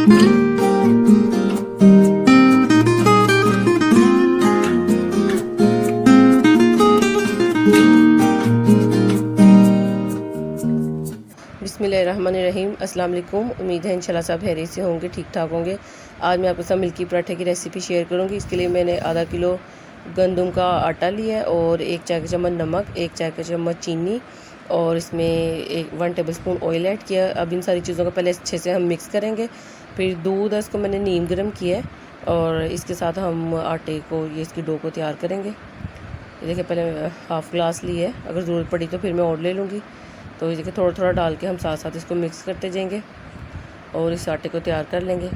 बिस्मिल्लाहिर्रहमानिर्रहीम। अस्सलाम वालेकुम। उम्मीद है इंशाल्लाह सब खैरियत से होंगे, ठीक ठाक होंगे। आज मैं आपके साथ मिल्की पराठे की रेसिपी शेयर करूंगी। इसके लिए मैंने आधा किलो गंदम का आटा लिया है और 1 चाय का चम्मच नमक, 1 चाय का चम्मच चीनी और इसमें 1 टेबलस्पून ऑयल ऐड किया। अब इन सारी चीज़ों को पहले अच्छे से हम मिक्स करेंगे। फिर दूध है इसको मैंने नीम गर्म किया है और इसके साथ हम आटे को इसकी डो को तैयार करेंगे। ये देखिए पहले हाफ़ ग्लास ली है, अगर ज़रूरत पड़ी तो फिर मैं और ले लूँगी। तो ये देखिए थोड़ा थोड़ा डाल के हम साथ साथ इसको मिक्स करते जाएंगे और इस आटे को तैयार कर लेंगे।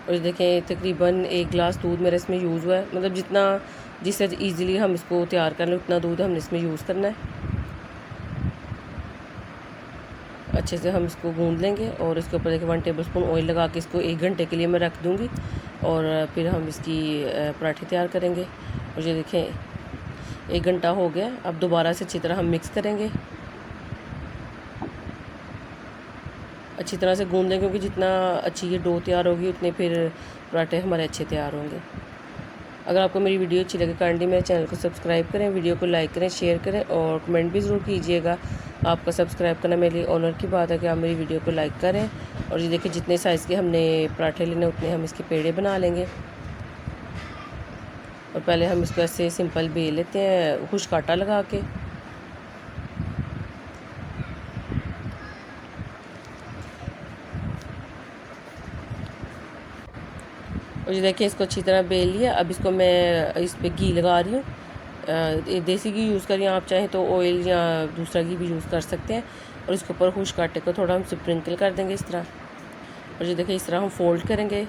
और देखें तकरीबन 1 गिलास दूध मेरा इसमें यूज़ हुआ है, मतलब जिससे ईज़िली हम इसको तैयार कर लें उतना दूध हमने इसमें यूज़ करना है। अच्छे से हम इसको गूंद लेंगे और इसके ऊपर देखिए 1 टेबलस्पून ऑयल लगा के इसको 1 घंटे के लिए मैं रख दूँगी और फिर हम इसकी पराठे तैयार करेंगे। और ये देखें 1 घंटा हो गया। अब दोबारा से अच्छी तरह हम मिक्स करेंगे, अच्छी तरह से गूंद लें, क्योंकि जितना अच्छी ये डो तैयार होगी उतने फिर पराठे हमारे अच्छे तैयार होंगे। अगर आपको मेरी वीडियो अच्छी लगे काइंडली मेरे चैनल को सब्सक्राइब करें, वीडियो को लाइक करें, शेयर करें और कमेंट भी ज़रूर कीजिएगा। आपका सब्सक्राइब करना मेरे लिए ऑनर की बात है कि आप मेरी वीडियो को लाइक करें। और ये देखिए जितने साइज़ के हमने पराठे लेने उतने हम इसके पेड़े बना लेंगे। और पहले हम इसको ऐसे सिंपल बेल लेते हैं खुश्क आटा लगा के। और ये देखिए इसको अच्छी तरह बेल लिया। अब इसको मैं इस पर घी लगा रही हूँ, देसी घी यूज़ करें, आप चाहें तो ऑयल या दूसरा घी भी यूज़ कर सकते हैं। और इसके ऊपर खुश्क आटे को थोड़ा हम स्प्रिंकल कर देंगे इस तरह। और ये देखिए इस तरह हम फोल्ड करेंगे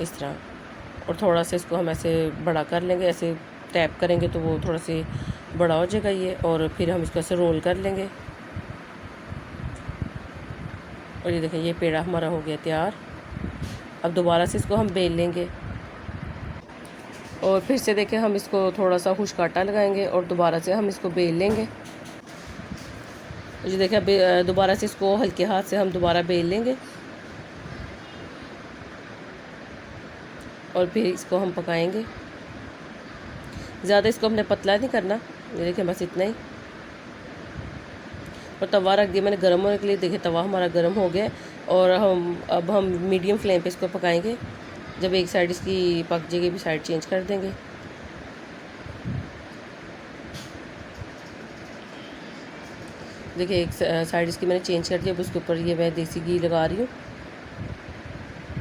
इस तरह, और थोड़ा सा इसको हम ऐसे बड़ा कर लेंगे, ऐसे टैप करेंगे तो वो थोड़ा से बड़ा हो जाएगा ये। और फिर हम इसको ऐसे रोल कर लेंगे। और ये देखिए ये पेड़ा हमारा हो गया तैयार। अब दोबारा से इसको हम बेल लेंगे और फिर से देखें हम इसको थोड़ा सा खुश्क आटा लगाएंगे और दोबारा से हम इसको बेल लेंगे। ये देखिए दोबारा से इसको हल्के हाथ से हम दोबारा बेल लेंगे और फिर इसको हम पकाएंगे। ज़्यादा इसको हमने पतला नहीं करना, ये देखिए बस इतना ही। और तवा रख दिया मैंने गर्म होने के लिए। देखिए तवा हमारा गर्म हो गया और अब हम मीडियम फ्लेम पे इसको पकाएंगे। जब एक साइड इसकी पक जाएगी भी साइड चेंज कर देंगे। देखिए एक साइड इसकी मैंने चेंज कर दिया। अब उसके ऊपर ये मैं देसी घी लगा रही हूँ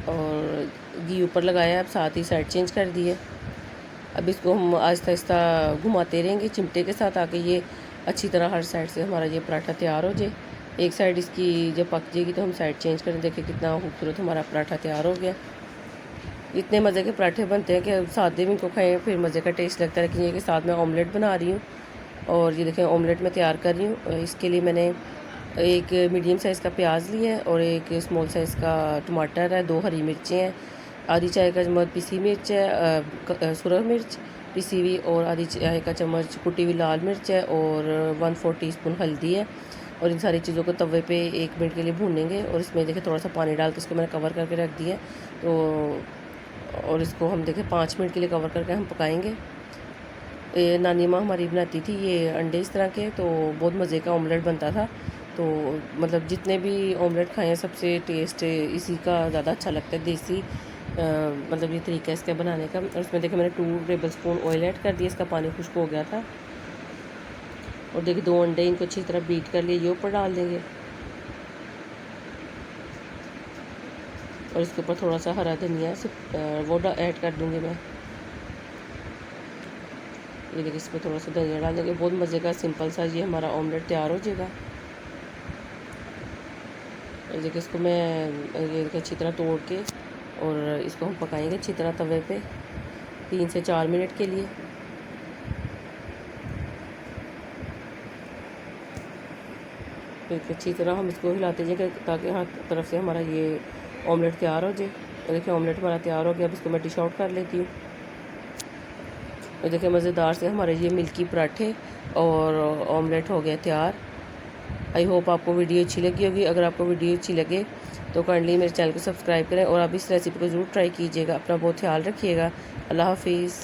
और घी ऊपर लगाया, अब साथ ही साइड चेंज कर दी है। अब इसको हम आहिस्ता आहिस्ता घुमाते रहेंगे चिमटे के साथ, आके ये अच्छी तरह हर साइड से हमारा ये पराठा तैयार हो जाए। एक साइड इसकी जब पक जाएगी तो हम साइड चेंज करें। देखिए कितना खूबसूरत हमारा पराठा तैयार हो गया। इतने मज़े के पराठे बनते हैं कि सादे भी इनको खाएँ फिर मज़े का टेस्ट लगता है। लेकिन ये कि साथ में ऑमलेट बना रही हूँ और ये देखें ऑमलेट मैं तैयार कर रही हूँ। इसके लिए मैंने एक मीडियम साइज़ का प्याज लिया है और एक स्मॉल साइज़ का टमाटर है, 2 हरी मिर्चें हैं, आधी चाय का चम्मच पिसी मिर्च है, सुरख मिर्च पिसी हुई, और आधी चाय का चम्मच कुटी हुई लाल मिर्च है और 1/4 टीस्पून हल्दी है। और इन सारी चीज़ों को तवे पे 1 मिनट के लिए भूनेंगे। और इसमें देखिए थोड़ा सा पानी डाल के इसको मैंने कवर करके रख दिया तो, और इसको हम देखिए 5 मिनट के लिए कवर करके हम पकाएंगे। नानी माँ हमारी बनाती थी ये अंडे इस तरह के, तो बहुत मज़े का ऑमलेट बनता था। तो मतलब जितने भी ऑमलेट खाए हैं सबसे टेस्ट इसी का ज़्यादा अच्छा लगता है, देसी मतलब ये तरीका है इसका बनाने का। और इसमें देखिए मैंने 2 टेबलस्पून ऑयल ऐड कर दिया, इसका पानी खुश्क हो गया था। और देखिए 2 अंडे इनको अच्छी तरह बीट कर लिए, ये ऊपर डाल देंगे और इसके ऊपर थोड़ा सा हरा धनिया वो ऐड कर दूँगी मैं। ये देखिए इस पर थोड़ा सा धनिया डाल देंगे। बहुत मज़े का सिंपल सा ये हमारा ऑमलेट तैयार हो जाएगा। ये देखिए इसको मैं ये अच्छी तरह तोड़ के और इसको हम पकाएंगे अच्छी तरह तवे पे 3 से 4 मिनट के लिए। अच्छी तरह हम इसको हिलाते जाएंगे ताकि हर तरफ से हमारा ये ऑमलेट तैयार हो जाए। और देखिए ऑमलेट हमारा तैयार हो गया। अब इसको मैं डिश आउट कर लेती हूँ। और देखिए मज़ेदार से हमारे ये मिल्की पराठे और ऑमलेट हो गया तैयार। आई होप आपको वीडियो अच्छी लगी होगी। अगर आपको वीडियो अच्छी लगे तो काइंडली मेरे चैनल को सब्सक्राइब करें और आप इस रेसिपी को ज़रूर ट्राई कीजिएगा। अपना बहुत ख्याल रखिएगा। अल्लाह हाफिज़।